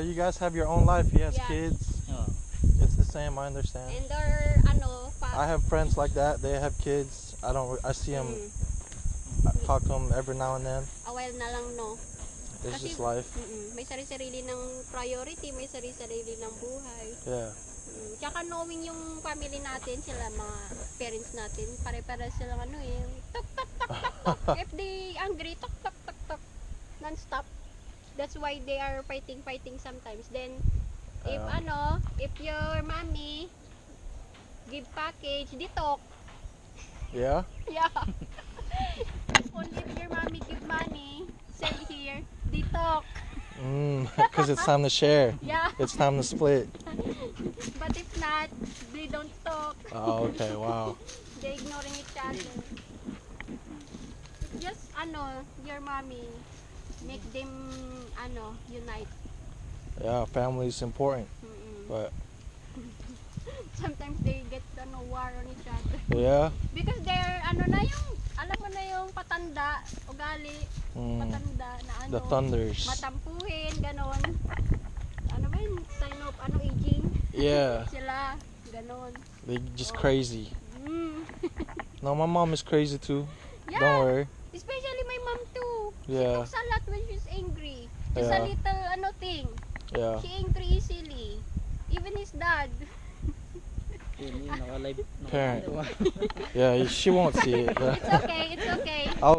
You guys have your own life. He has Yeah. kids. Oh. It's the same. I understand. And their I have friends like that. They have kids. I see them. I talk to them every now and then. a while na lang, no? It's Kasi, just life. may sarili-sarili ng priority, may sarili-sarili ng buhay. Yeah. Tsaka knowing yung family natin, sila mga parents natin, pare-pare silang tok tok tok tok tok. If they angry, tok tok tok tok, non-stop. That's why they are fighting sometimes. Then, if your mommy give package, di talk. Yeah. Yeah. Only if your mommy give money, say here, di talk. Because it's time to share. Yeah. It's time to split. But if not, they don't talk. Oh, okay. Wow. They ignoring each other. Just your mommy make them unite. Yeah, family is important. But Sometimes they get war on each other. yeah. Because they're alam mo na yung patanda, ugali, patanda na The thunders. matampuhin, ganon. Ano ba yun? Sign of aging? Yeah. Sila, ganon. They just crazy. No, my mom is crazy too. Yeah. Don't worry. Especially my mom too. Yeah. She talks a lot when she's angry. Just a Yeah. little thing. Yeah. She angry easily. Even his dad. Yun, naka-live. Parent. Yeah, she won't see it. But It's okay, it's okay. I'll